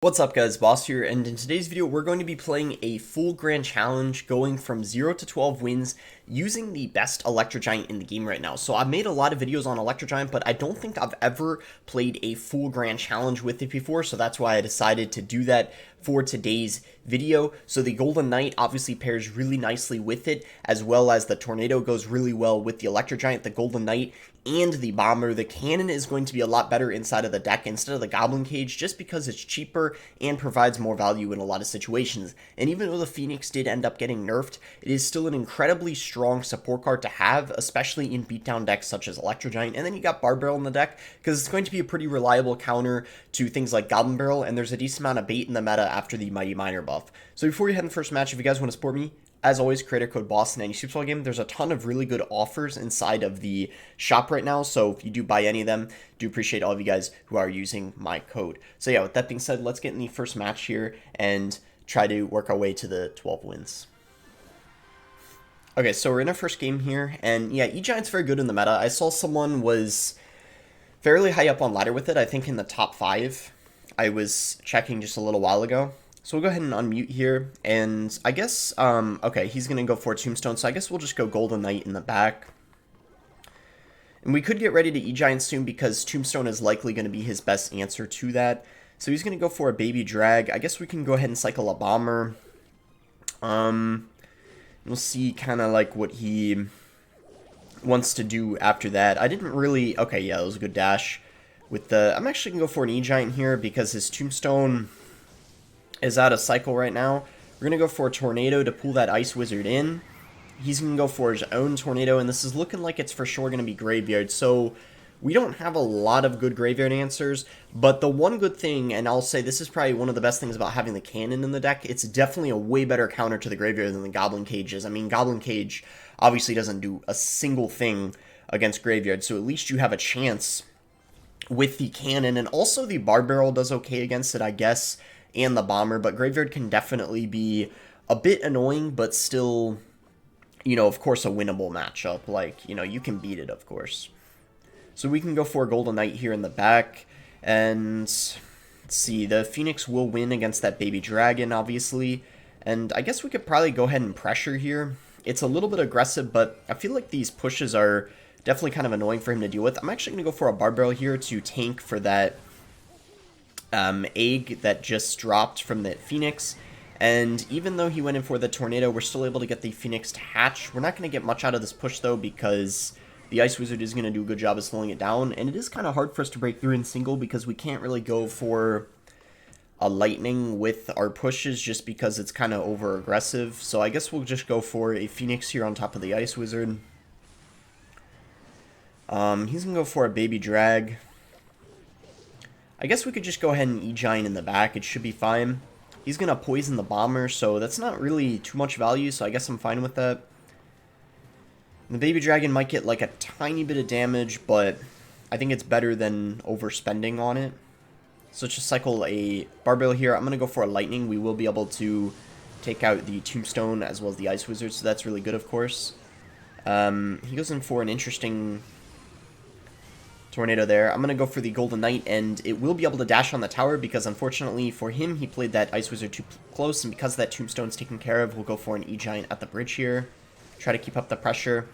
What's up guys, Boss here, and in today's video we're going to be playing a full grand challenge going from 0 to 12 wins using the best Electro Giant in the game right now. So I've made a lot of videos on Electro Giant, but I don't think I've ever played a full grand challenge with it before, so that's why I decided to do that for today's video. So the Golden Knight obviously pairs really nicely with it, as well as the Tornado goes really well with the Electro Giant, the Golden Knight, and the Bomber. The Cannon is going to be a lot better inside of the deck instead of the Goblin Cage, just because it's cheaper and provides more value in a lot of situations. And even though the Phoenix did end up getting nerfed, it is still an incredibly strong support card to have, especially in beatdown decks such as Electro Giant. And then you got Barb Barrel in the deck, because it's going to be a pretty reliable counter to things like Goblin Barrel, and there's a decent amount of bait in the meta after the Mighty Miner buff. So before we head in the first match, if you guys want to support me, as always, creator code BOSS in any Super Bowl game. There's a ton of really good offers inside of the shop right now, so if you do buy any of them, do appreciate all of you guys who are using my code. So yeah, with that being said, let's get in the first match here and try to work our way to the 12 wins. Okay, so we're in our first game here, and yeah, EGIANT's very good in the meta. I saw someone was fairly high up on ladder with it, I think in the top 5. I was checking just a little while ago. So we'll go ahead and unmute here, and I guess, okay, he's going to go for Tombstone, so I guess we'll just go Golden Knight in the back. And we could get ready to E-Giant soon, because Tombstone is likely going to be his best answer to that. So he's going to go for a Baby Drag. I guess we can go ahead and cycle a Bomber. We'll see kind of like what he wants to do after that. I didn't really, okay, yeah, that was a good dash. With the, I'm actually going to go for an E-Giant here, because his Tombstone is out of cycle right now. We're going to go for a Tornado to pull that Ice Wizard in. He's going to go for his own Tornado, and this is looking like it's for sure going to be Graveyard. So we don't have a lot of good Graveyard answers, but the one good thing, and I'll say this is probably one of the best things about having the Cannon in the deck, it's definitely a way better counter to the Graveyard than the Goblin Cage is. I mean, Goblin Cage obviously doesn't do a single thing against Graveyard, so at least you have a chance with the Cannon, and also the Barb Barrel does okay against it, I guess, and the Bomber, but Graveyard can definitely be a bit annoying, but still, you know, of course, a winnable matchup. Like, you know, you can beat it, of course. So we can go for Golden Knight here in the back, and let's see, the Phoenix will win against that Baby Dragon, obviously, and I guess we could probably go ahead and pressure here. It's a little bit aggressive, but I feel like these pushes are definitely kind of annoying for him to deal with. I'm actually going to go for a Barb Barrel here to tank for that egg that just dropped from the Phoenix, and even though he went in for the Tornado, we're still able to get the Phoenix to hatch. We're not going to get much out of this push though, because the Ice Wizard is going to do a good job of slowing it down, and it is kind of hard for us to break through in single, because we can't really go for a Lightning with our pushes just because it's kind of over aggressive. So I guess we'll just go for a Phoenix here on top of the Ice Wizard. He's going to go for a Baby Drag. I guess we could just go ahead and E-Giant in the back. It should be fine. He's going to poison the Bomber, so that's not really too much value, so I guess I'm fine with that. The Baby Dragon might get like a tiny bit of damage, but I think it's better than overspending on it. So let's just cycle a Barb Barrel here. I'm going to go for a Lightning. We will be able to take out the Tombstone as well as the Ice Wizard, so that's really good, of course. He goes in for an interesting Tornado there. I'm going to go for the Golden Knight, and it will be able to dash on the tower, because unfortunately for him, he played that Ice Wizard too close, and because that Tombstone's taken care of, we'll go for an E-Giant at the bridge here. Try to keep up the pressure.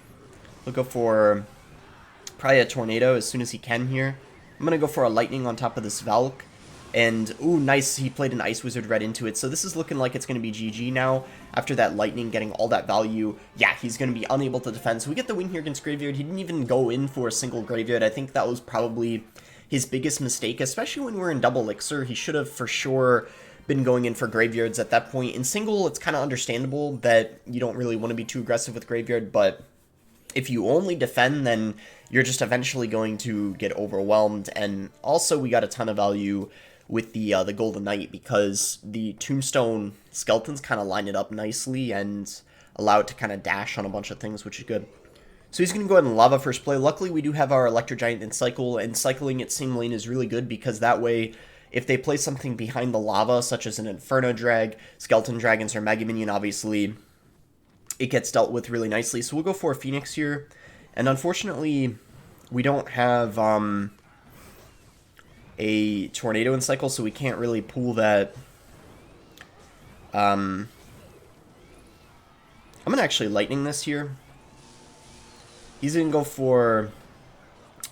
We'll go for probably a Tornado as soon as he can here. I'm going to go for a Lightning on top of this Valk. And, ooh, nice, he played an Ice Wizard right into it. So this is looking like it's going to be GG now. After that Lightning getting all that value, yeah, he's going to be unable to defend. So we get the win here against Graveyard. He didn't even go in for a single Graveyard. I think that was probably his biggest mistake, especially when we're in double Elixir. He should have for sure been going in for Graveyards at that point. In single, it's kind of understandable that you don't really want to be too aggressive with Graveyard, but if you only defend, then you're just eventually going to get overwhelmed. And also, we got a ton of value with the Golden Knight, because the Tombstone skeletons kind of line it up nicely and allow it to kind of dash on a bunch of things, which is good. So he's going to go ahead and Lava first play. Luckily, we do have our Electro Giant in cycle, and cycling it same lane is really good, because that way, if they play something behind the lava, such as an Inferno Drag, Skeleton Dragons, or Mega Minion, obviously, it gets dealt with really nicely. So we'll go for a Phoenix here, and unfortunately, we don't have a tornado in cycle, so we can't really pull that. I'm going to actually lightning this here. He's going to go for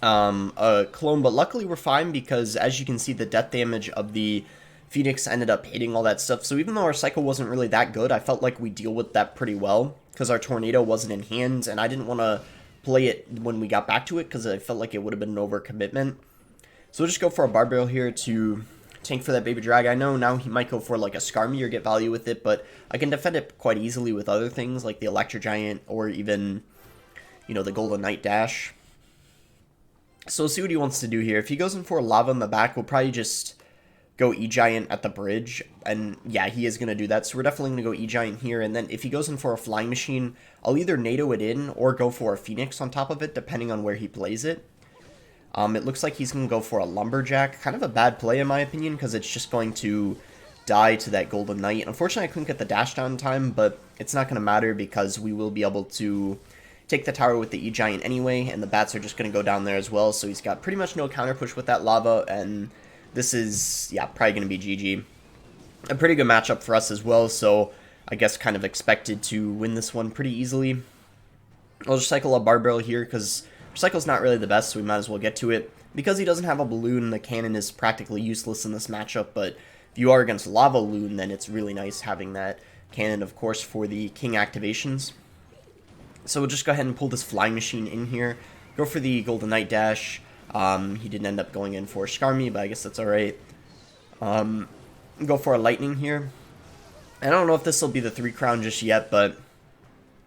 a clone, but luckily we're fine because, as you can see, the death damage of the Phoenix ended up hitting all that stuff. So even though our cycle wasn't really that good, I felt like we deal with that pretty well because our tornado wasn't in hand, and I didn't want to play it when we got back to it because I felt like it would have been an overcommitment. So we'll just go for a barbell here to tank for that baby drag. I know now he might go for like a Skarmy or get value with it, but I can defend it quite easily with other things like the Electro Giant or even, you know, the Golden Knight dash. So we'll see what he wants to do here. If he goes in for lava in the back, we'll probably just go E-Giant at the bridge. And yeah, he is going to do that. So we're definitely going to go E-Giant here. And then if he goes in for a Flying Machine, I'll either NATO it in or go for a Phoenix on top of it, depending on where he plays it. It looks like he's going to go for a Lumberjack. Kind of a bad play in my opinion, because it's just going to die to that Golden Knight. Unfortunately, I couldn't get the dash down in time, but it's not going to matter because we will be able to take the tower with the E-Giant anyway, and the bats are just going to go down there as well, so he's got pretty much no counter push with that lava, and this is, yeah, probably going to be GG. A pretty good matchup for us as well, so I guess kind of expected to win this one pretty easily. I'll just cycle a barbell here, because Recycle's not really the best, so we might as well get to it. Because he doesn't have a balloon, the cannon is practically useless in this matchup, but if you are against Lava Loon, then it's really nice having that cannon, of course, for the King activations. So we'll just go ahead and pull this Flying Machine in here. Go for the Golden Knight dash. He didn't end up going in for Skarmy, but I guess that's alright. Go for a Lightning here. I don't know if this will be the 3 crown just yet, but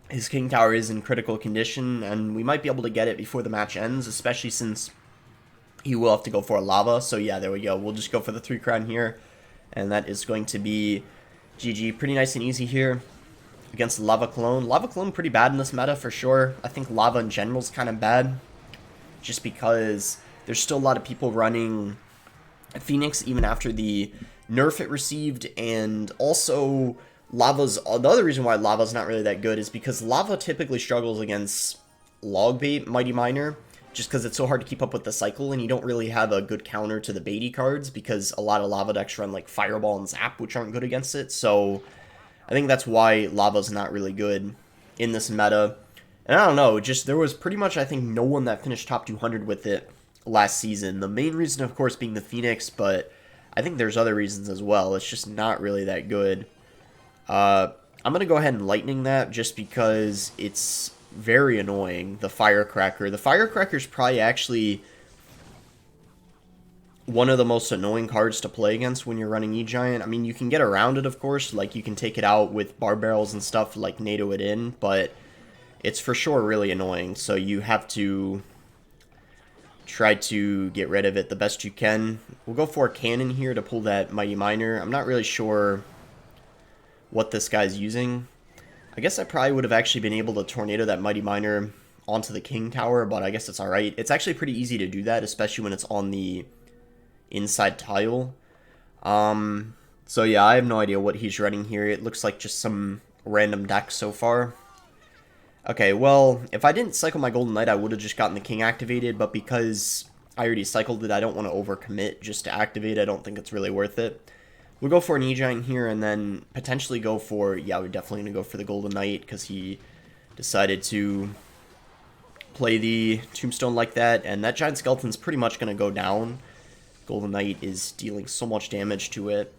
his King Tower is in critical condition, and we might be able to get it before the match ends, especially since he will have to go for a Lava. So yeah, there we go. We'll just go for the 3 crown here, and that is going to be GG. Pretty nice and easy here against Lava Clone. Lava Clone pretty bad in this meta for sure. I think Lava in general is kind of bad, just because there's still a lot of people running Phoenix even after the nerf it received, and also Lava's, the other reason why Lava's not really that good is because Lava typically struggles against Log Bait Mighty Miner, just because it's so hard to keep up with the cycle, and you don't really have a good counter to the baity cards, because a lot of Lava decks run like Fireball and Zap, which aren't good against it, so I think that's why Lava's not really good in this meta. And I don't know, just there was pretty much, I think, no one that finished top 200 with it last season. The main reason, of course, being the Phoenix, but I think there's other reasons as well. It's just not really that good. I'm going to go ahead and Lightning that just because it's very annoying, the Firecracker. The Firecracker's probably actually one of the most annoying cards to play against when you're running E-Giant. I mean, you can get around it, of course. Like, you can take it out with bar barrels and stuff, like NATO it in, but it's for sure really annoying. So you have to try to get rid of it the best you can. We'll go for a cannon here to pull that Mighty Miner. I'm not really sure what this guy's using. I guess I probably would have actually been able to tornado that Mighty Miner onto the King Tower, but I guess it's alright. It's actually pretty easy to do that, especially when it's on the inside tile. So yeah, I have no idea what he's running here. It looks like just some random deck so far. Okay, well, if I didn't cycle my Golden Knight, I would have just gotten the King activated, but because I already cycled it, I don't want to overcommit just to activate. I don't think it's really worth it. We'll go for an E-Giant here, and then potentially go for, yeah, we're definitely going to go for the Golden Knight, because he decided to play the Tombstone like that, and that Giant Skeleton's pretty much going to go down. Golden Knight is dealing so much damage to it.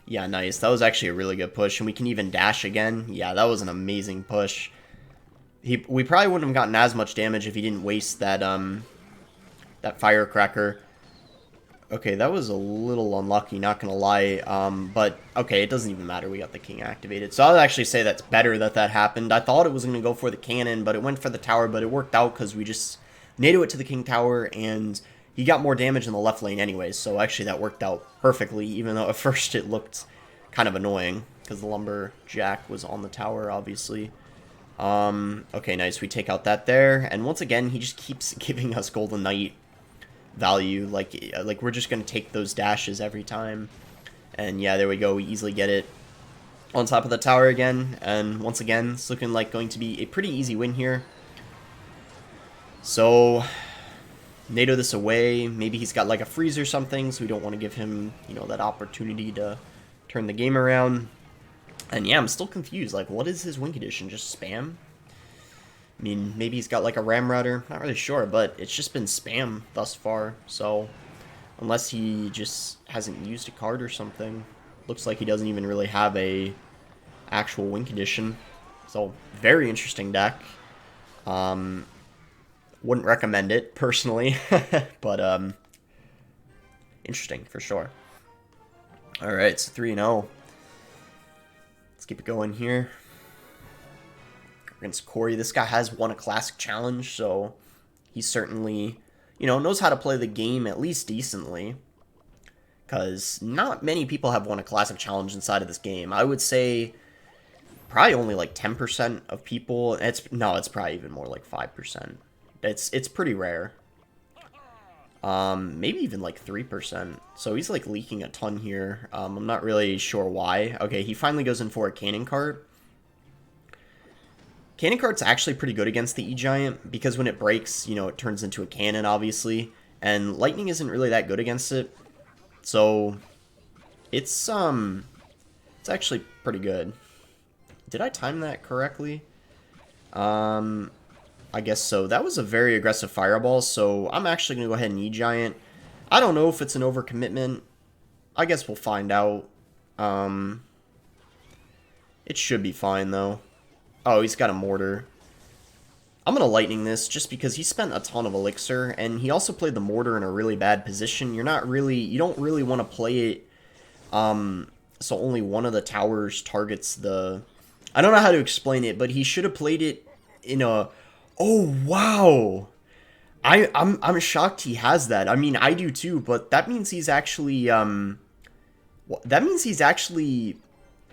Yeah, nice. That was actually a really good push, and we can even dash again. Yeah, that was an amazing push. We probably wouldn't have gotten as much damage if he didn't waste that, that Firecracker. Okay, that was a little unlucky, not gonna lie, but okay, it doesn't even matter, we got the King activated. So I would actually say that's better that that happened. I thought it was gonna go for the cannon, but it went for the tower, but it worked out because we just NATO it to the King Tower, and he got more damage in the left lane anyways, so actually that worked out perfectly, even though at first it looked kind of annoying, because the Lumberjack was on the tower, obviously. Okay, nice, we take out that there, and once again, he just keeps giving us Golden Knight value, like we're just gonna take those dashes every time, and yeah, there we go, we easily get it on top of the tower again, and once again, it's looking like going to be a pretty easy win here. So NATO this away. Maybe he's got like a freeze or something, so we don't want to give him, you know, that opportunity to turn the game around. And yeah, I'm still confused. Like, what is his win condition? Just spam? I mean, maybe he's got like a ram router. Not really sure, but it's just been spam thus far. So, unless he just hasn't used a card or something. Looks like he doesn't even really have a actual win condition. So, very interesting deck. Wouldn't recommend it, personally. But, interesting, for sure. Alright, so 3-0. Let's keep it going here. Against Corey, this guy has won a Classic Challenge, so he certainly, you know, knows how to play the game at least decently. Because not many people have won a Classic Challenge inside of this game. I would say probably only like 10% of people. It's probably even more, like 5%. It's pretty rare. Maybe even like 3%. So he's like leaking a ton here. I'm not really sure why. Okay, he finally goes in for a Cannon Cart. Cannon Cart's actually pretty good against the E-Giant, because when it breaks, you know, it turns into a cannon, obviously. And Lightning isn't really that good against it. So, it's actually pretty good. Did I time that correctly? I guess so. That was a very aggressive Fireball, so I'm actually going to go ahead and E-Giant. I don't know if it's an overcommitment. I guess we'll find out. It should be fine, though. Oh, he's got a Mortar. I'm going to Lightning this just because he spent a ton of Elixir, and he also played the Mortar in a really bad position. You don't really want to play it, so only one of the towers targets the... I don't know how to explain it, but he should have played it in a... Oh, wow! I'm shocked he has that. I mean, I do too, but that means he's actually,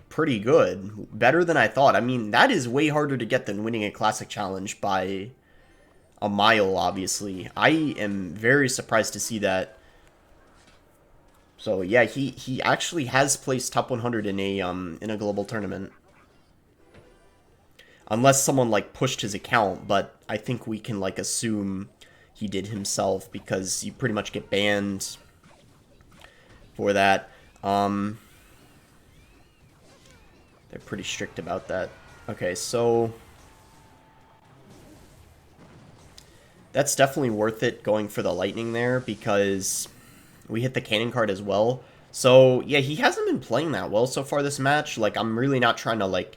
pretty good. Better than I thought. I mean, that is way harder to get than winning a Classic Challenge by a mile, obviously. I am very surprised to see that. So, yeah, he actually has placed top 100 in a global tournament. Unless someone, like, pushed his account, but I think we can, like, assume he did himself, because you pretty much get banned for that. They're pretty strict about that. Okay, so that's definitely worth it going for the Lightning there, because we hit the Cannon card as well. So, yeah, he hasn't been playing that well so far this match. Like, I'm really not trying to, like,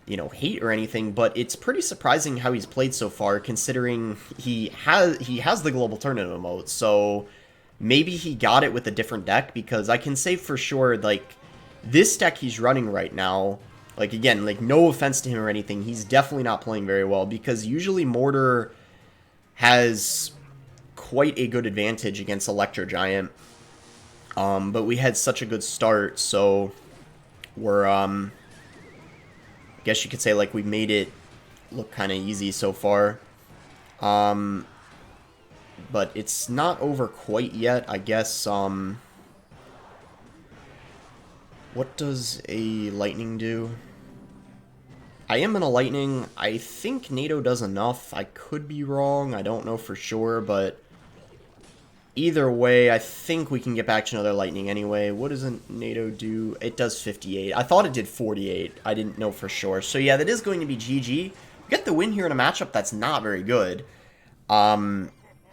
you know, hate or anything, but it's pretty surprising how he's played so far, considering he has the global tournament emote. So maybe he got it with a different deck, because I can say for sure, like, this deck he's running right now, like, again, like, no offense to him or anything, he's definitely not playing very well, because usually Mortar has quite a good advantage against Electro Giant. But we had such a good start, so we're, I guess you could say, like, we made it look kind of easy so far. But it's not over quite yet, I guess. What does a Lightning do? I am in a Lightning. I think NATO does enough. I could be wrong. I don't know for sure, but either way, I think we can get back to another Lightning anyway. What does a NATO do? It does 58. I thought it did 48. I didn't know for sure. So yeah, that is going to be GG. We get the win here in a matchup that's not very good.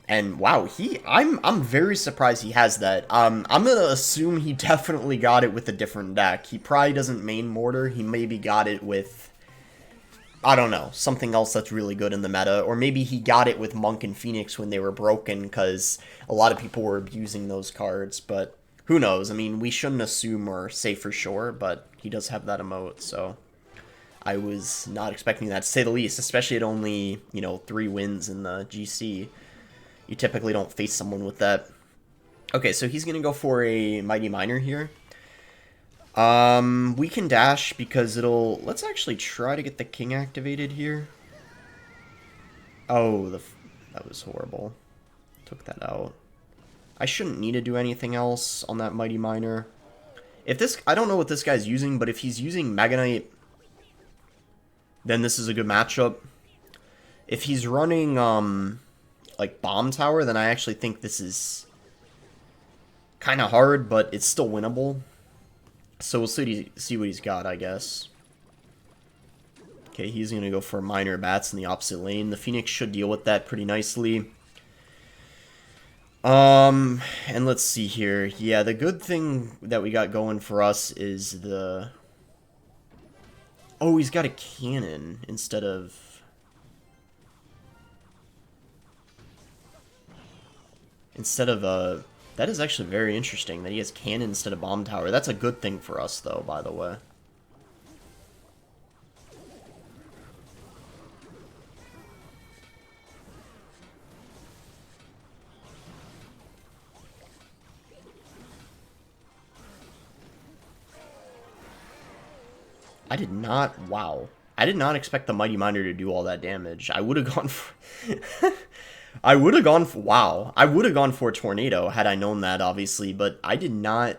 And wow, I'm very surprised he has that. I'm gonna assume he definitely got it with a different deck. He probably doesn't main Mortar. He maybe got it with, I don't know, something else that's really good in the meta. Or maybe he got it with Monk and Phoenix when they were broken, because a lot of people were abusing those cards. But who knows? I mean, we shouldn't assume or say for sure, but he does have that emote, so I was not expecting that, to say the least, especially at only, you know, 3 wins in the GC. You typically don't face someone with that. Okay, so he's going to go for a Mighty Miner here. We can dash because it'll... Let's actually try to get the King activated here. Oh, that was horrible. Took that out. I shouldn't need to do anything else on that Mighty Miner. If this... I don't know what this guy's using, but if he's using Mega Knight, then this is a good matchup. If he's running, like, bomb tower, then I actually think this is kind of hard, but it's still winnable. So we'll see what he's got, I guess. Okay, he's going to go for minor bats in the opposite lane. The Phoenix should deal with that pretty nicely. And let's see here. Yeah, the good thing that we got going for us is the... Oh, he's got a cannon instead of... a... That is actually very interesting that he has cannon instead of bomb tower. That's a good thing for us, though, by the way. I did not... Wow. I did not expect the Mighty Miner to do all that damage. I would have gone for... I would have gone for... Wow. I would have gone for Tornado had I known that, obviously, but I did not...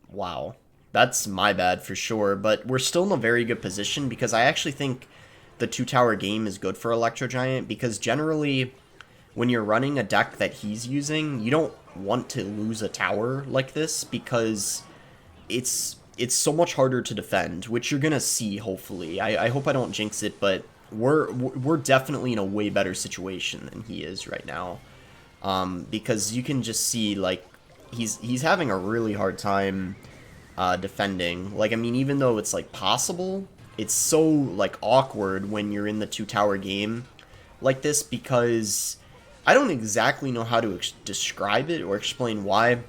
Wow. That's my bad for sure, but we're still in a very good position because I actually think the 2-tower game is good for Electro Giant because generally when you're running a deck that he's using, you don't want to lose a tower like this because it's so much harder to defend, which you're gonna see, hopefully. I hope I don't jinx it, but we're definitely in a way better situation than he is right now. Because you can just see, like, he's having a really hard time defending. Like, I mean, even though it's, like, possible, it's so, like, awkward when you're in the 2-tower game like this because I don't exactly know how to describe it or explain why.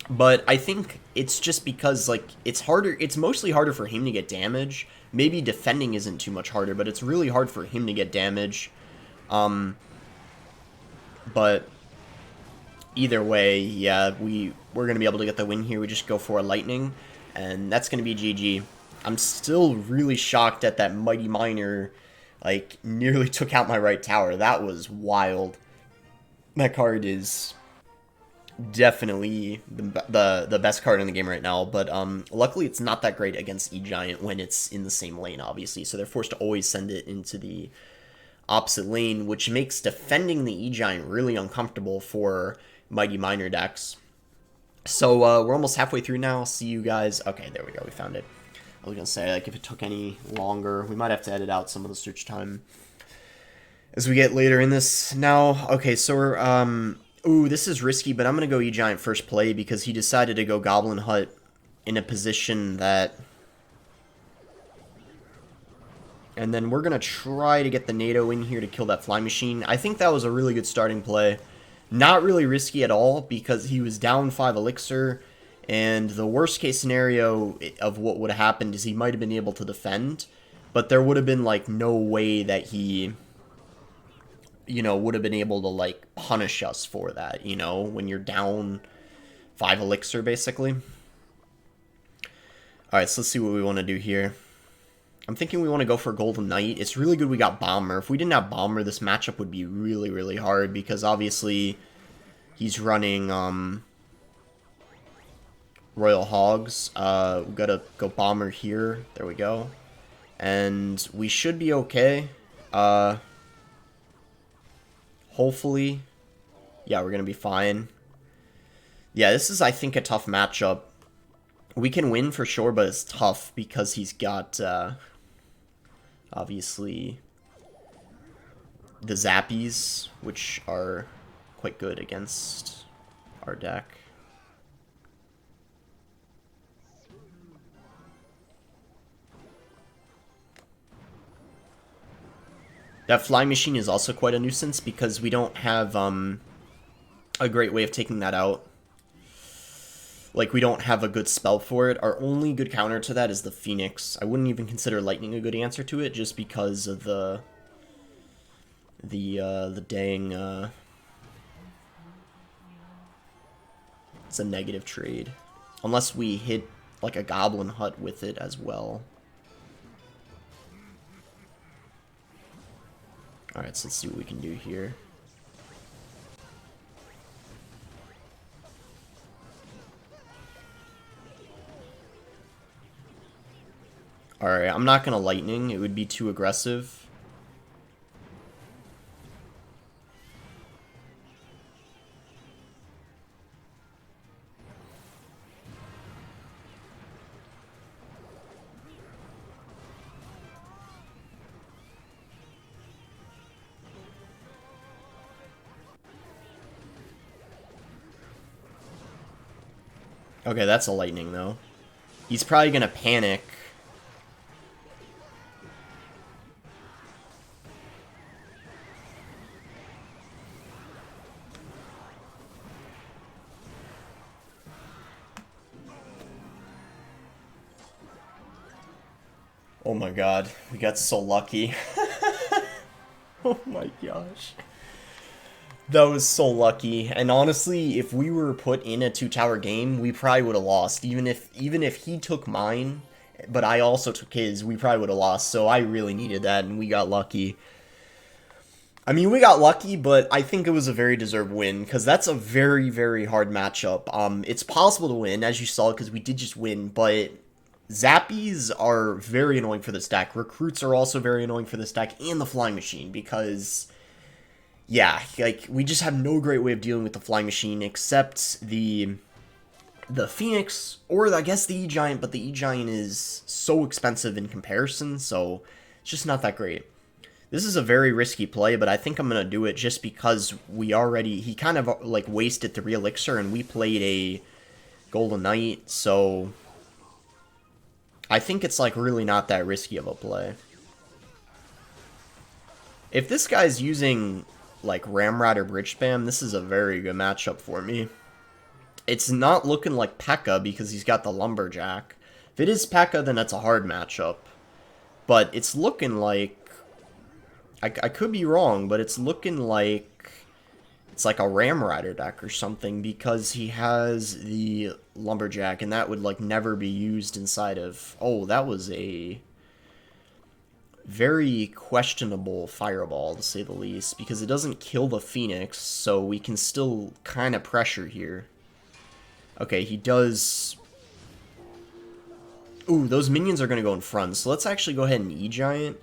But I think it's just because, like, it's harder, it's mostly harder for him to get damage. Maybe defending isn't too much harder, but it's really hard for him to get damage. But either way, yeah, we're going to be able to get the win here. We just go for a lightning, and that's going to be GG. I'm still really shocked at that Mighty Miner, like, nearly took out my right tower. That was wild. That card is... definitely the best card in the game right now, but luckily it's not that great against EGIANT when it's in the same lane, obviously, so they're forced to always send it into the opposite lane, which makes defending the EGIANT really uncomfortable for Mighty Miner decks. So we're almost halfway through now. I'll see you guys. Okay, there we go, we found it. I was gonna say, like, if it took any longer, we might have to edit out some of the search time as we get later in this. Now, okay, so we're ooh, this is risky, but I'm going to go EGIANT first play because he decided to go Goblin Hut in a position that... And then we're going to try to get the NATO in here to kill that Fly Machine. I think that was a really good starting play. Not really risky at all because he was down 5 Elixir, and the worst case scenario of what would have happened is he might have been able to defend, but there would have been, like, no way that he... you know, would have been able to, like, punish us for that, you know, when you're down 5 Elixir, basically. Alright, so let's see what we want to do here. I'm thinking we want to go for Golden Knight. It's really good we got Bomber. If we didn't have Bomber, this matchup would be really, really hard, because obviously he's running, Royal Hogs. We gotta go Bomber here. There we go. And we should be okay. Hopefully. Yeah, we're going to be fine. Yeah, this is, I think, a tough matchup. We can win for sure, but it's tough because he's got, obviously, the Zappies, which are quite good against our deck. That Fly Machine is also quite a nuisance because we don't have a great way of taking that out. Like, we don't have a good spell for it. Our only good counter to that is the Phoenix. I wouldn't even consider Lightning a good answer to it just because of the dang... it's a negative trade. Unless we hit, like, a Goblin Hut with it as well. Alright, so let's see what we can do here. Alright, I'm not gonna Lightning. It would be too aggressive. Okay, that's a lightning, though. He's probably gonna panic. Oh my god, we got so lucky. Oh my gosh. That was so lucky. And honestly, if we were put in a two-tower game, we probably would have lost. Even if he took mine, but I also took his, we probably would have lost. So I really needed that, and we got lucky. I mean, we got lucky, but I think it was a very deserved win, because that's a very, very hard matchup. It's possible to win, as you saw, because we did just win, but Zappies are very annoying for this deck. Recruits are also very annoying for this deck, and the Flying Machine, because, yeah, like, we just have no great way of dealing with the Flying Machine, except the Phoenix, or I guess the E-Giant, but the E-Giant is so expensive in comparison, so it's just not that great. This is a very risky play, but I think I'm going to do it just because he kind of, like, wasted 3 Elixir, and we played a Golden Knight, so I think it's, like, really not that risky of a play. If this guy's using, like, Ramrod or Bridge Spam, this is a very good matchup for me. It's not looking like P.E.K.K.A because he's got the Lumberjack. If it is P.E.K.K.A, then that's a hard matchup. But it's looking like... I could be wrong, but it's looking like it's like a Ram Rider deck or something because he has the Lumberjack, and that would like never be used inside of... Oh, that was a very questionable fireball, to say the least, because it doesn't kill the Phoenix, so we can still kind of pressure here. Okay, he does... Ooh, those minions are going to go in front, so let's actually go ahead and E-Giant.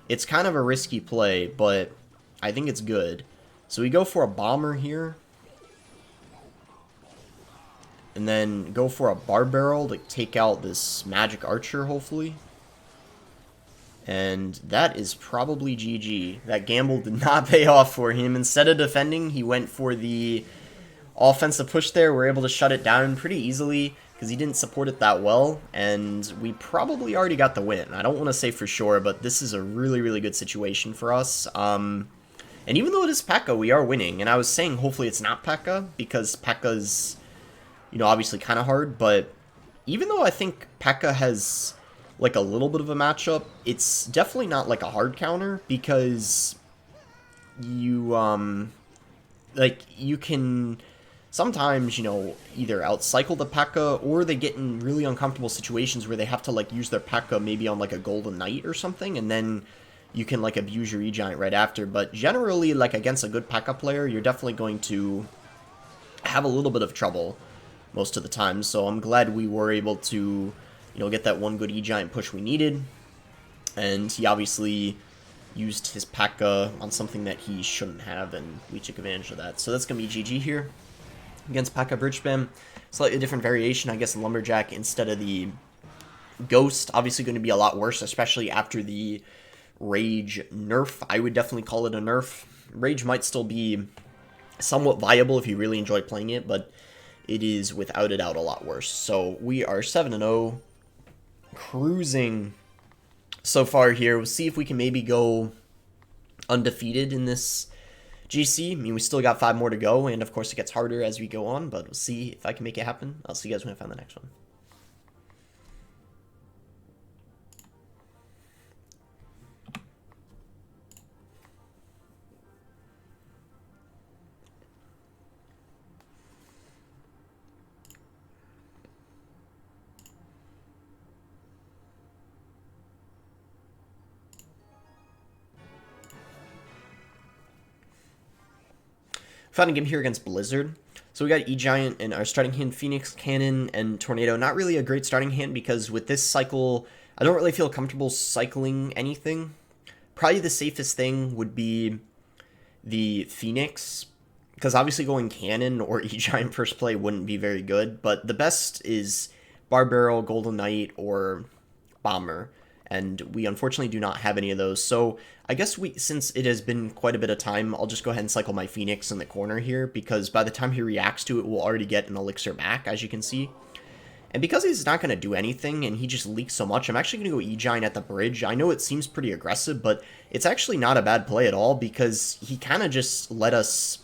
It's kind of a risky play, but I think it's good. So we go for a Bomber here. And then go for a Bar Barrel to take out this Magic Archer, hopefully. And that is probably GG. That gamble did not pay off for him. Instead of defending, he went for the offensive push there. We're able to shut it down pretty easily because he didn't support it that well, and we probably already got the win. I don't want to say for sure, but this is a really, really good situation for us. And even though it is P.E.K.K.A, we are winning, and I was saying hopefully it's not P.E.K.K.A, because P.E.K.K.A's, you know, obviously kind of hard, but even though I think P.E.K.K.A has, like, a little bit of a matchup, it's definitely not, like, a hard counter, because you, like, you can... Sometimes, you know, either outcycle the P.E.K.K.A, or they get in really uncomfortable situations where they have to, like, use their P.E.K.K.A maybe on, like, a Golden Knight or something, and then you can, like, abuse your E-Giant right after. But generally, like, against a good P.E.K.K.A player, you're definitely going to have a little bit of trouble most of the time. So I'm glad we were able to, you know, get that one good E-Giant push we needed. And he obviously used his P.E.K.K.A on something that he shouldn't have, and we took advantage of that. So that's going to be GG here. Against P.E.K.K.A Bridge Spam, slightly different variation, I guess, Lumberjack instead of the Ghost. Obviously going to be a lot worse, especially after the Rage nerf. I would definitely call it a nerf. Rage might still be somewhat viable if you really enjoy playing it, but it is without a doubt a lot worse. So we are 7-0, cruising so far here. We'll see if we can maybe go undefeated in this GC. I mean, we still got 5 more to go, and of course it gets harder as we go on, but we'll see if I can make it happen. I'll see you guys when I find the next one. Found a game here against Blizzard. So we got E-Giant in our starting hand, Phoenix, Cannon, and Tornado. Not really a great starting hand because with this cycle, I don't really feel comfortable cycling anything. Probably the safest thing would be the Phoenix, because obviously going Cannon or E-Giant first play wouldn't be very good, but the best is Bar Barrel, Golden Knight, or Bomber. And we unfortunately do not have any of those. So I guess since it has been quite a bit of time, I'll just go ahead and cycle my Phoenix in the corner here, because by the time he reacts to it, we'll already get an Elixir back, as you can see. And because he's not going to do anything and he just leaks so much, I'm actually going to go E-Giant at the bridge. I know it seems pretty aggressive, but it's actually not a bad play at all because he kind of just let us,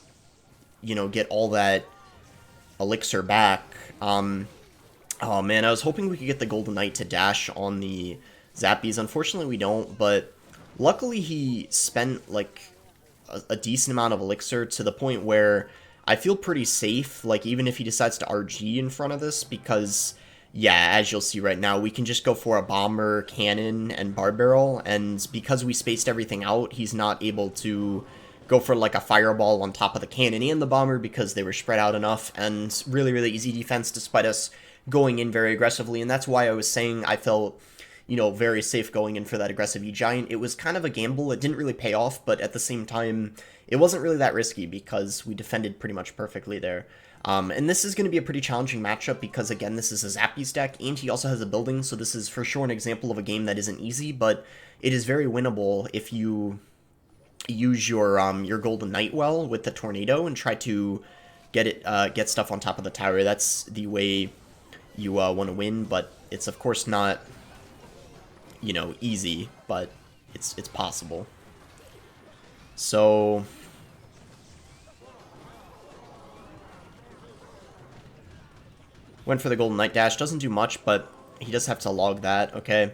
you know, get all that elixir back. Oh man, I was hoping we could get the Golden Knight to dash on the Zappies. Unfortunately, we don't, but luckily he spent like a decent amount of elixir to the point where I feel pretty safe, like even if he decides to RG in front of this, because yeah, as you'll see right now, we can just go for a bomber, cannon, and bar barrel, and because we spaced everything out, he's not able to go for like a fireball on top of the cannon and the bomber because they were spread out enough, and really, really easy defense despite us going in very aggressively, and that's why I was saying I felt, you know, very safe going in for that aggressive E-Giant. It was kind of a gamble. It didn't really pay off, but at the same time, it wasn't really that risky because we defended pretty much perfectly there. And this is going to be a pretty challenging matchup because, again, this is a Zappies deck, and he also has a building, so this is for sure an example of a game that isn't easy, but it is very winnable if you use your Golden Knight well with the Tornado and try to get stuff on top of the tower. That's the way you want to win, but it's of course not, you know, easy, but it's possible. So went for the Golden Knight dash, doesn't do much, but he does have to log that. Okay,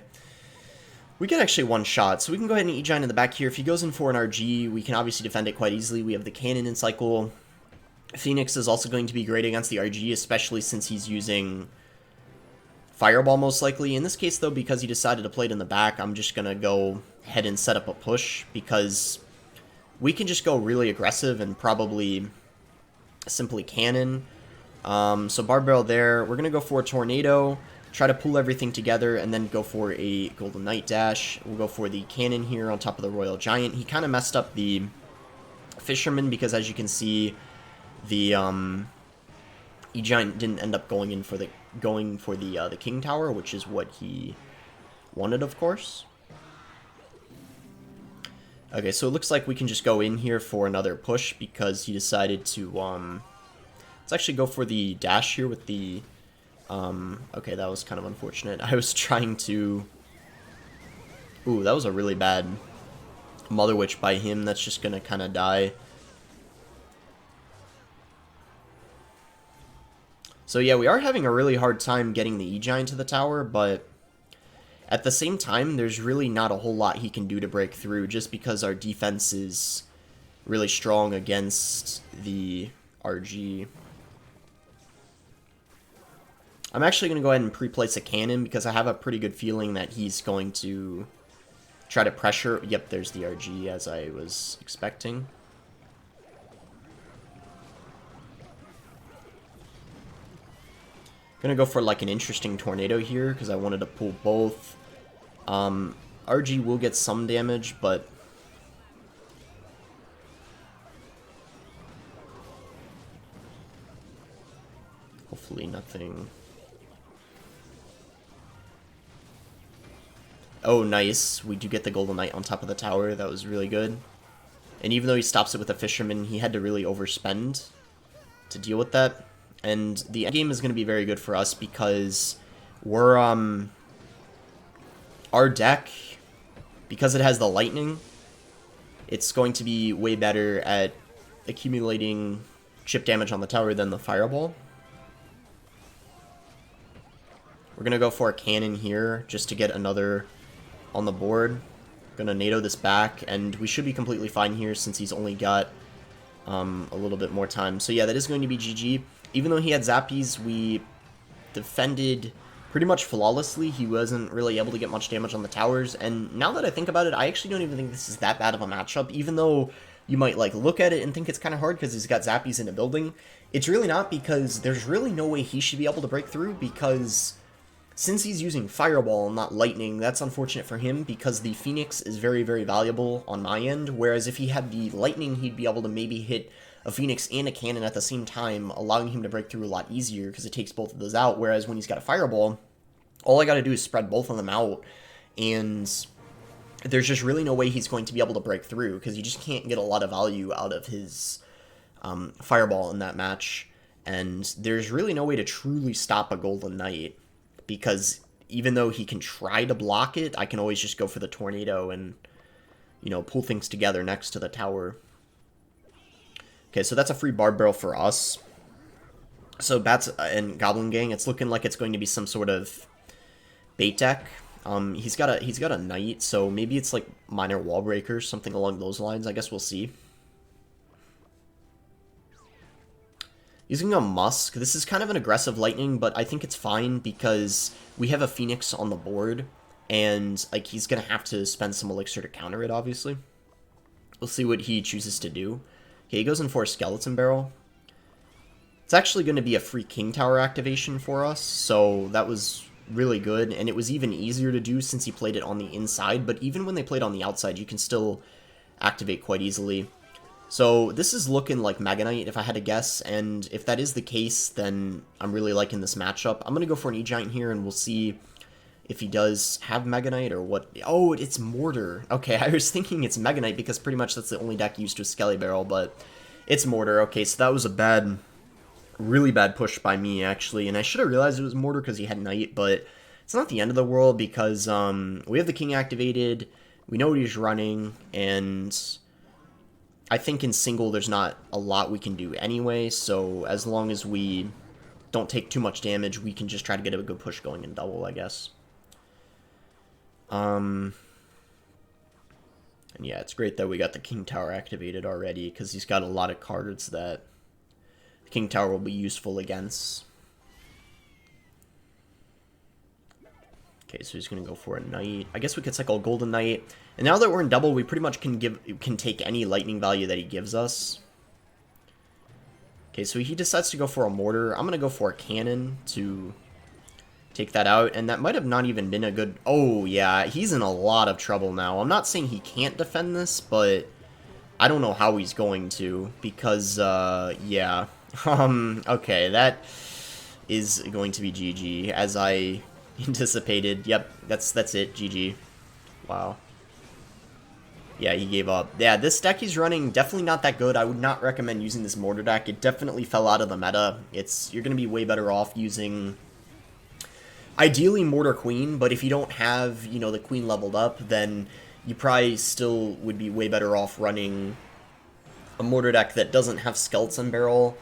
we get actually one shot, so we can go ahead and E-Giant in the back here. If he goes in for an RG, we can obviously defend it quite easily. We have the cannon in cycle. Phoenix is also going to be great against the RG, especially since he's using Fireball most likely. In this case, though, because he decided to play it in the back, I'm just going to go ahead and set up a push, because we can just go really aggressive and probably simply cannon. So bar barrel there. We're going to go for a Tornado, try to pull everything together, and then go for a Golden Knight dash. We'll go for the cannon here on top of the Royal Giant. He kind of messed up the Fisherman because, as you can see, the E-Giant didn't end up going for the King Tower, which is what he wanted, of course. Okay, so it looks like we can just go in here for another push because he decided to let's actually go for the dash here with the okay, that was kind of unfortunate. I was trying to, ooh, that was a really bad Mother Witch by him. That's just gonna kind of die. So yeah, we are having a really hard time getting the E-Giant to the tower, but at the same time, there's really not a whole lot he can do to break through, just because our defense is really strong against the RG. I'm actually going to go ahead and pre-place a cannon, because I have a pretty good feeling that he's going to try to pressure. Yep, there's the RG, as I was expecting. Gonna go for like an interesting Tornado here because I wanted to pull both. RG will get some damage, but hopefully nothing. Oh, nice. We do get the Golden Knight on top of the tower. That was really good. And even though he stops it with a Fisherman, he had to really overspend to deal with that. And the endgame is going to be very good for us because we're, our deck, because it has the lightning, it's going to be way better at accumulating chip damage on the tower than the fireball. We're going to go for a cannon here just to get another on the board. Going to NATO this back, and we should be completely fine here since he's only got a little bit more time. So yeah, that is going to be GG. Even though he had Zappies, we defended pretty much flawlessly. He wasn't really able to get much damage on the towers, and now that I think about it, I actually don't even think this is that bad of a matchup, even though you might like look at it and think it's kind of hard because he's got Zappies in a building. It's really not, because there's really no way he should be able to break through, because since he's using Fireball and not Lightning, that's unfortunate for him, because the Phoenix is very, very valuable on my end, whereas if he had the Lightning, he'd be able to maybe hit a Phoenix and a cannon at the same time, allowing him to break through a lot easier, because it takes both of those out, whereas when he's got a Fireball, all I gotta do is spread both of them out, and there's just really no way he's going to be able to break through, because you just can't get a lot of value out of his Fireball in that match, and there's really no way to truly stop a Golden Knight. because even though he can try to block it, I can always just go for the tornado and, you know, pull things together next to the tower. Okay, so that's a free Barb Barrel for us. So Bats and Goblin Gang, it's looking like it's going to be some sort of bait deck. He's got a Knight, so maybe it's like Minor Wall Breakers, something along those lines. I guess we'll see. Using a Musk, this is kind of an aggressive Lightning, but I think it's fine because we have a Phoenix on the board, and like he's gonna have to spend some Elixir to counter it, obviously. We'll see what he chooses to do. Okay, he goes in for a Skeleton Barrel. It's actually going to be a free King Tower activation for us, so that was really good, and it was even easier to do since he played it on the inside, but even when they played on the outside, you can still activate quite easily. So this is looking like Mega Knight, if I had to guess, and if that is the case, then I'm really liking this matchup. I'm going to go for an E-Giant here, and we'll see if he does have Mega Knight or what. Oh, it's Mortar. Okay, I was thinking it's Mega Knight because pretty much that's the only deck used to a Skelly Barrel, but it's Mortar. Okay, so that was a really bad push by me, actually, and I should have realized it was Mortar because he had Knight, but it's not the end of the world because we have the King activated, we know what he's running, and I think in single there's not a lot we can do anyway, so as long as we don't take too much damage, we can just try to get a good push going in double, I guess. And yeah, it's great that we got the King Tower activated already, because he's got a lot of cards that King Tower will be useful against. Okay, so he's gonna go for a Knight. I guess we could cycle Golden Knight. And now that we're in double, we pretty much can take any lightning value that he gives us. Okay, so he decides to go for a Mortar. I'm gonna go for a Cannon to take that out, and that might have not even been a good... Oh, yeah, he's in a lot of trouble now. I'm not saying he can't defend this, but I don't know how he's going to, because, yeah. Okay, that is going to be GG, as I anticipated. Yep, that's it, GG. Wow. Yeah, he gave up. Yeah, this deck he's running, definitely not that good. I would not recommend using this Mortar deck. It definitely fell out of the meta. You're going to be way better off using, ideally, Mortar Queen, but if you don't have, you know, the Queen leveled up, then you probably still would be way better off running a Mortar deck that doesn't have Skeleton Barrel,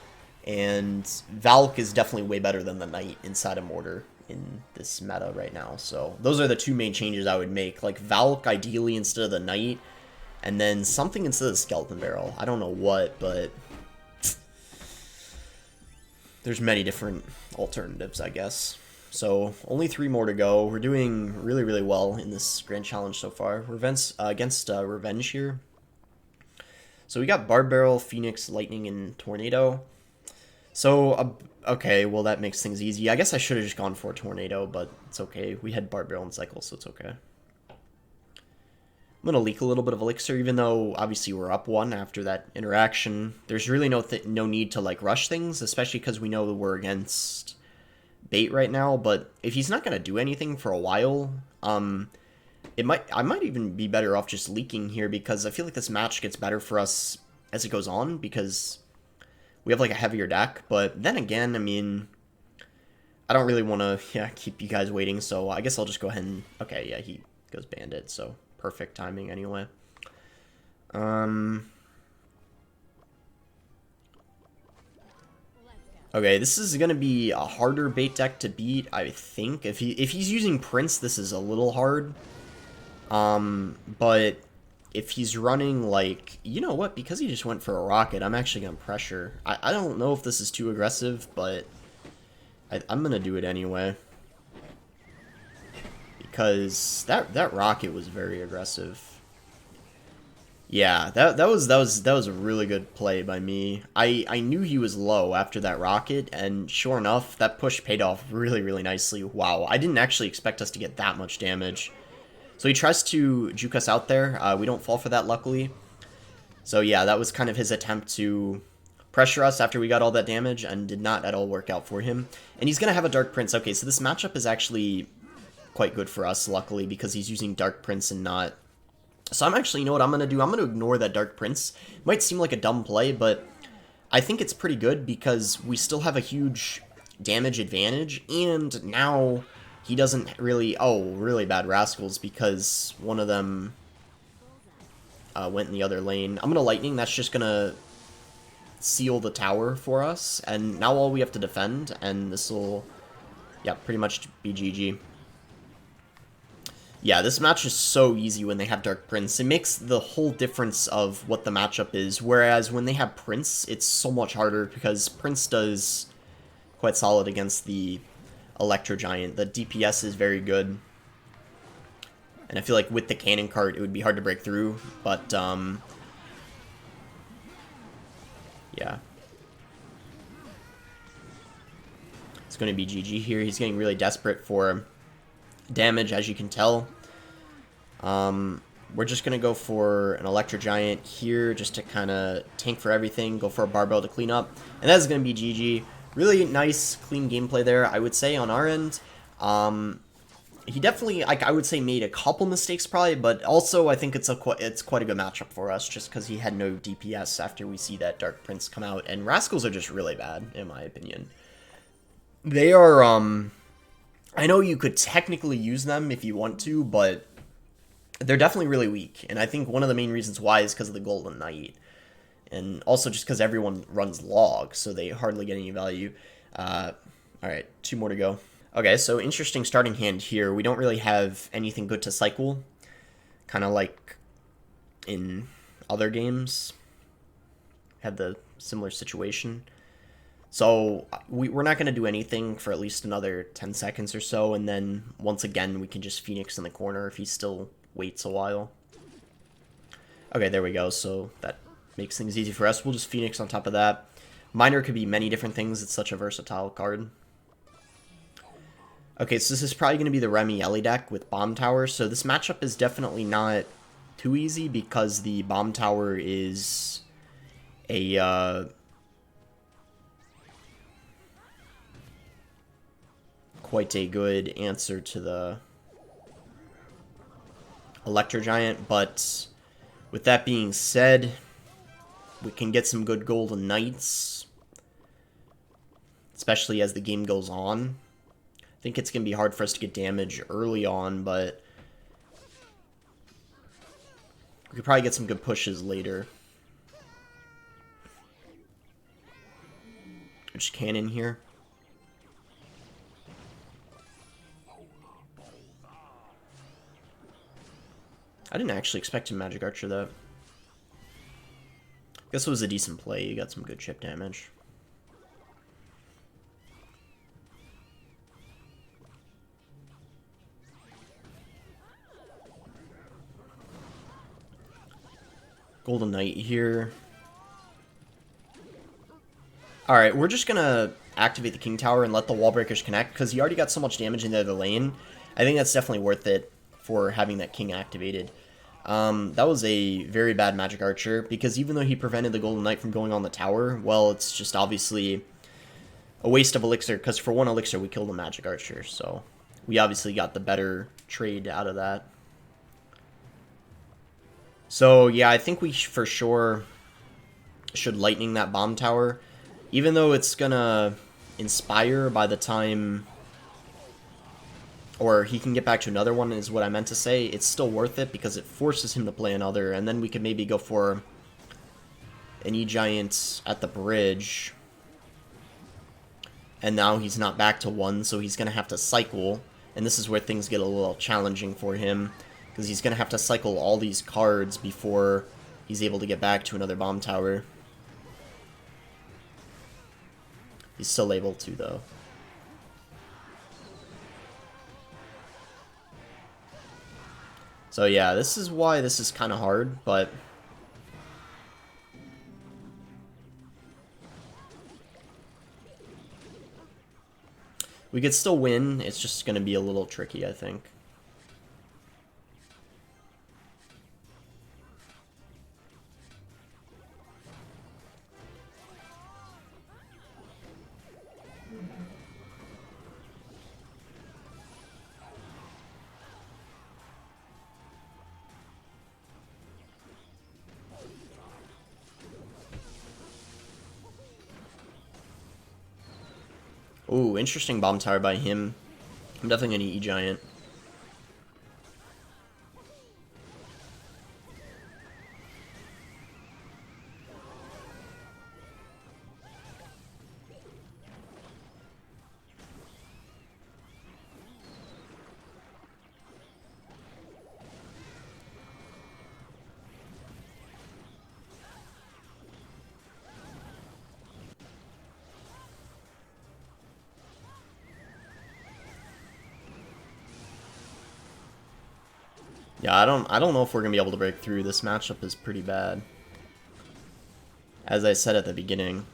and Valk is definitely way better than the Knight inside of Mortar in this meta right now. So those are the two main changes I would make. Like Valk ideally instead of the Knight, and then something instead of the Skeleton Barrel. I don't know what, but there's many different alternatives, I guess. So only 3 more to go. We're doing really, really well in this Grand Challenge so far. We're against Revenge here. So we got Barb Barrel, Phoenix, Lightning, and Tornado. So, okay, well that makes things easy. I guess I should have just gone for a Tornado, but it's okay. We had Barb Barrel and Cycle, so it's okay. I'm going to leak a little bit of Elixir, even though obviously we're up 1 after that interaction. There's really no need to like rush things, especially because we know that we're against bait right now. But if he's not going to do anything for a while, I might even be better off just leaking here, because I feel like this match gets better for us as it goes on, because we have like a heavier deck. But then again, I mean, I don't really want to keep you guys waiting, so I guess I'll just go ahead and... Okay, yeah, he goes Bandit, so perfect timing anyway. Okay, this is going to be a harder bait deck to beat, I think. If he's using Prince, this is a little hard. But if he's running, like, you know what, because he just went for a Rocket, I'm actually going to pressure. I don't know if this is too aggressive, but I'm going to do it anyway. Because that Rocket was very aggressive. Yeah, that was a really good play by me. I knew he was low after that Rocket, and sure enough, that push paid off really, really nicely. Wow, I didn't actually expect us to get that much damage. So he tries to juke us out there. We don't fall for that, luckily. So yeah, that was kind of his attempt to pressure us after we got all that damage, and did not at all work out for him. And he's going to have a Dark Prince. Okay, so this matchup is actually quite good for us, luckily, because he's using Dark Prince and not... So I'm actually, you know what I'm going to do? I'm going to ignore that Dark Prince. It might seem like a dumb play, but I think it's pretty good because we still have a huge damage advantage, and now he doesn't really... Oh, really bad Rascals because one of them went in the other lane. I'm going to Lightning. That's just going to seal the tower for us. And now all we have to defend, and this will, yeah, pretty much be GG. Yeah, this match is so easy when they have Dark Prince. It makes the whole difference of what the matchup is, whereas when they have Prince, it's so much harder because Prince does quite solid against the Electro Giant. The DPS is very good. And I feel like with the cannon cart, it would be hard to break through, but, yeah. It's going to be GG here. He's getting really desperate for damage, as you can tell. We're just going to go for an Electro Giant here, just to kind of tank for everything, go for a Barbell to clean up, and that's going to be GG. Really nice, clean gameplay there, I would say, on our end. He definitely, I would say, made a couple mistakes probably, but also I think it's quite a good matchup for us, just because he had no DPS after we see that Dark Prince come out, and Rascals are just really bad, in my opinion. They are, I know you could technically use them if you want to, but they're definitely really weak, and I think one of the main reasons why is because of the Golden Knight, and also just because everyone runs Log, so they hardly get any value. Alright, 2 more to go. Okay, so interesting starting hand here. We don't really have anything good to cycle, kind of like in other games. Had the similar situation. So we're not going to do anything for at least another 10 seconds or so, and then once again we can just Phoenix in the corner if he still waits a while. Okay, there we go, so that makes things easy for us. We'll just Phoenix on top of that. Miner could be many different things, it's such a versatile card. Okay, so this is probably going to be the Remy Ellie deck with Bomb Tower, so this matchup is definitely not too easy because the Bomb Tower is a... quite a good answer to the Electro Giant, but with that being said, we can get some good Golden Knights, especially as the game goes on. I think it's going to be hard for us to get damage early on, but we could probably get some good pushes later. Just cannon here. I didn't actually expect him Magic Archer, though. Guess it was a decent play. You got some good chip damage. Golden Knight here. Alright, we're just gonna activate the King Tower and let the Wall Breakers connect, because he already got so much damage in the other lane. I think that's definitely worth it for having that King activated. That was a very bad Magic Archer, because even though he prevented the Golden Knight from going on the tower, well, it's just obviously a waste of Elixir, because for 1 Elixir we killed a Magic Archer, so we obviously got the better trade out of that. So, yeah, I think we for sure should Lightning that Bomb Tower, even though it's gonna Inspire by the time... or he can get back to another one is what I meant to say. It's still worth it because it forces him to play another, and then we could maybe go for an EGIANT at the bridge. And now he's not back to 1, so he's going to have to cycle, and this is where things get a little challenging for him, because he's going to have to cycle all these cards before he's able to get back to another Bomb Tower. He's still able to, though. So yeah, this is why this is kind of hard, but... we could still win, it's just going to be a little tricky, I think. Ooh, interesting Bomb Tower by him. I'm definitely going to E-Giant. Yeah, I don't know if we're gonna be able to break through. This matchup is pretty bad. As I said at the beginning.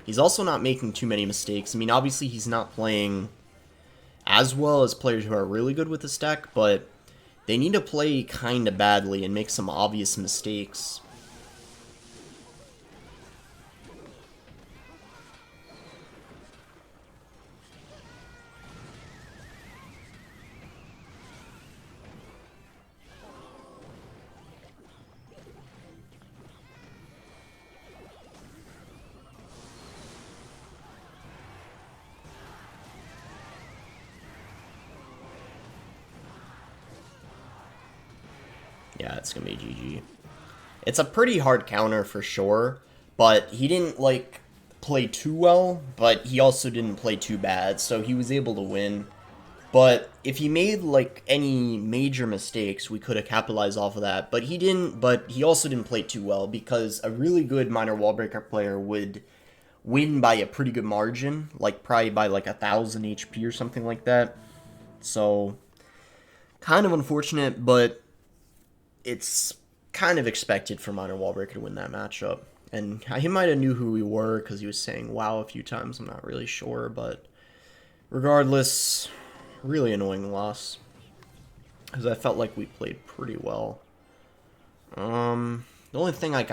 He's also not making too many mistakes. I mean, obviously he's not playing as well as players who are really good with this deck, but they need to play kinda badly and make some obvious mistakes. Yeah, it's gonna be GG. It's a pretty hard counter for sure, but he didn't, like, play too well, but he also didn't play too bad, so he was able to win. But if he made, like, any major mistakes, we could have capitalized off of that. But he didn't, but he also didn't play too well, because a really good minor wallbreaker player would win by a pretty good margin, like, probably by, like, 1,000 HP or something like that. So, kind of unfortunate, but it's kind of expected for minor wallbreaker to win that matchup. And he might have knew who we were, because he was saying wow a few times, I'm not really sure, but regardless, really annoying loss, because I felt like we played pretty well. The only thing like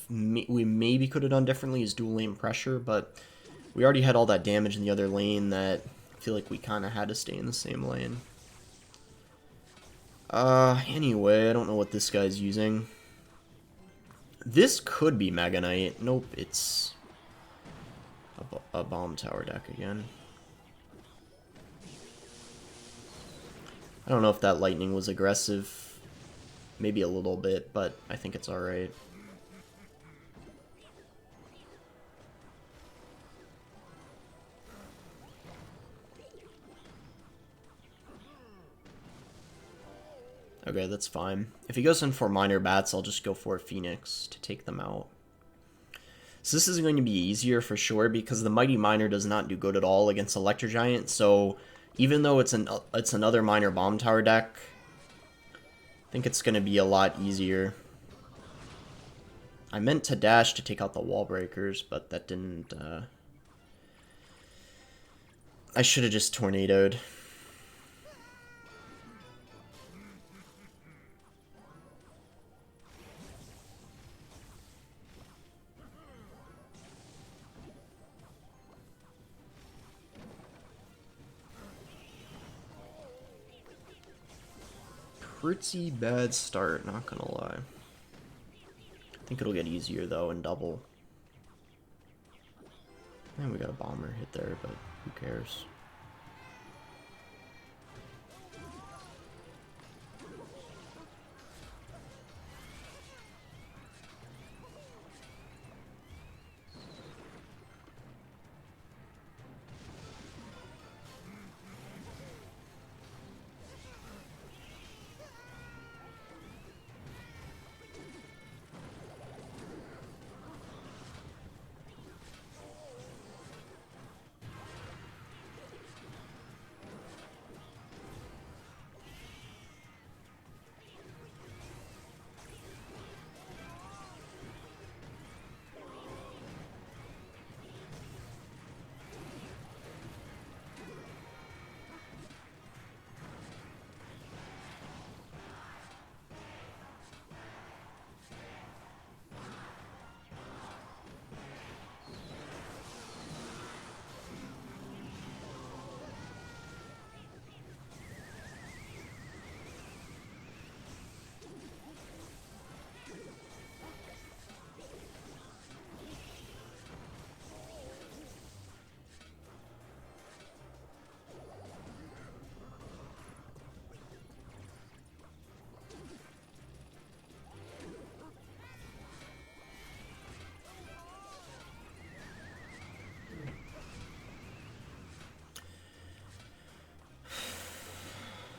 we maybe could have done differently is dual lane pressure, but we already had all that damage in the other lane that I feel like we kind of had to stay in the same lane. Anyway, I don't know what this guy's using. This could be Mega Knight. Nope, it's a bomb tower deck again. I don't know if that lightning was aggressive. Maybe a little bit, but I think it's alright. Okay, that's fine. If he goes in for minor bats, I'll just go for a Phoenix to take them out. So this is going to be easier for sure, because the Mighty Miner does not do good at all against Electro Giant, so even though it's another minor bomb tower deck, I think it's going to be a lot easier. I meant to dash to take out the wall breakers, but that didn't, I should have just tornadoed. Pretty bad start, not gonna lie. I think it'll get easier though in double. And we got a bomber hit there, but who cares?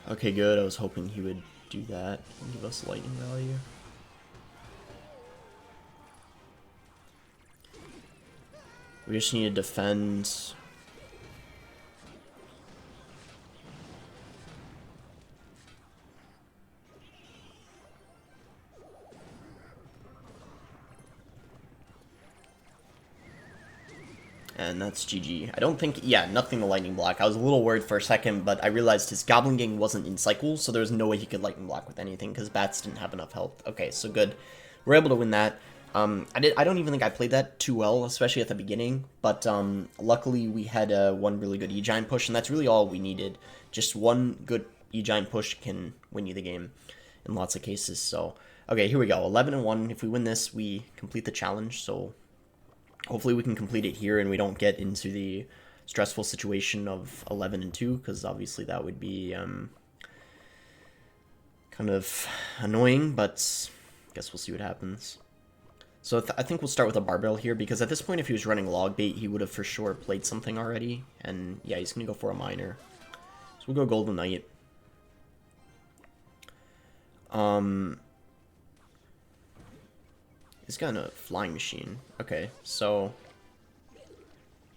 Okay, good. I was hoping he would do that and give us lightning value. We just need to defend. And that's GG. I don't think, yeah, nothing to lightning block. I was a little worried for a second, but I realized his Goblin Gang wasn't in cycle, so there was no way he could lightning block with anything, because Bats didn't have enough health. Okay, so good. We're able to win that. I don't even think I played that too well, especially at the beginning, but luckily we had one really good E-Giant push, and that's really all we needed. Just one good E-Giant push can win you the game in lots of cases, so... Okay, here we go. 11-1. If we win this, we complete the challenge, so... Hopefully we can complete it here and we don't get into the stressful situation of 11-2, because obviously that would be kind of annoying, but I guess we'll see what happens. So I think we'll start with a barbell here, because at this point if he was running log bait, he would have for sure played something already, and yeah, he's going to go for a miner. So we'll go Golden Knight. He's got a flying machine. Okay, so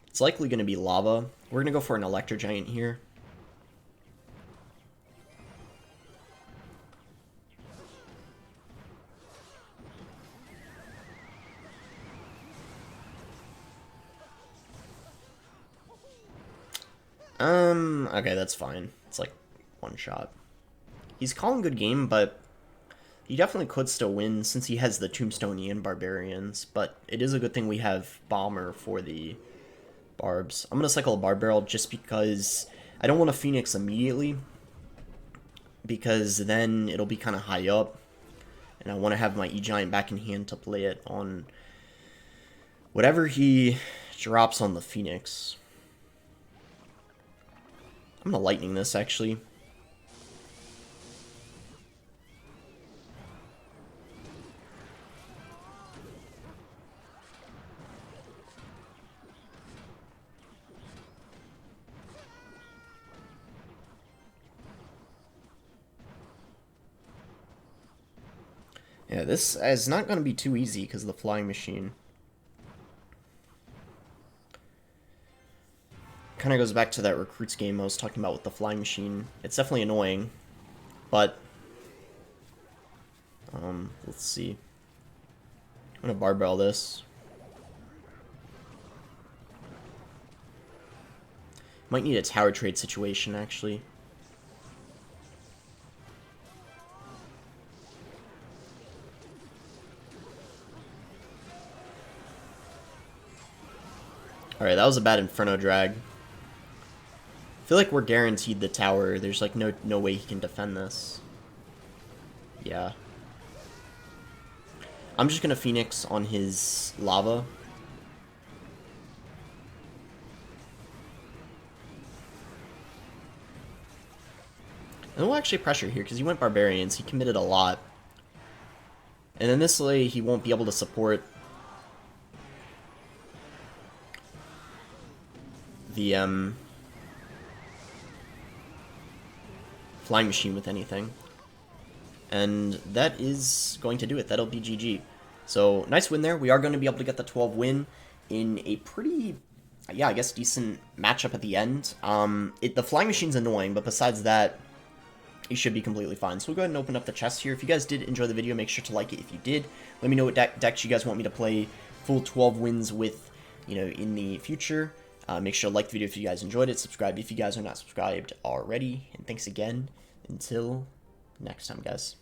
it's likely going to be lava. We're going to go for an electro giant here. Okay, that's fine. It's like one shot. He's calling good game, but he definitely could still win since he has the Tombstone and Barbarians, but it is a good thing we have Bomber for the Barbs. I'm going to cycle a Barb Barrel just because I don't want to Phoenix immediately, because then it'll be kind of high up, and I want to have my E-Giant back in hand to play it on whatever he drops on the Phoenix. I'm going to Lightning this, actually. Yeah, this is not going to be too easy because of the flying machine. Kind of goes back to that recruits game I was talking about with the flying machine. It's definitely annoying, but let's see. I'm going to barbell this. Might need a tower trade situation, actually. Alright, that was a bad Inferno drag. I feel like we're guaranteed the tower. There's like no way he can defend this. Yeah. I'm just gonna Phoenix on his lava. And we'll actually pressure here because he went Barbarians. He committed a lot. And then this way he won't be able to support the flying machine with anything. And that is going to do it. That'll be GG. So, nice win there. We are going to be able to get the 12 win in a pretty, yeah, I guess decent matchup at the end. The flying machine's annoying, but besides that, you should be completely fine. So we'll go ahead and open up the chest here. If you guys did enjoy the video, make sure to like it if you did. Let me know what decks you guys want me to play full 12 wins with, in the future. Make sure to like the video if you guys enjoyed it. Subscribe if you guys are not subscribed already. And thanks again. Until next time, guys.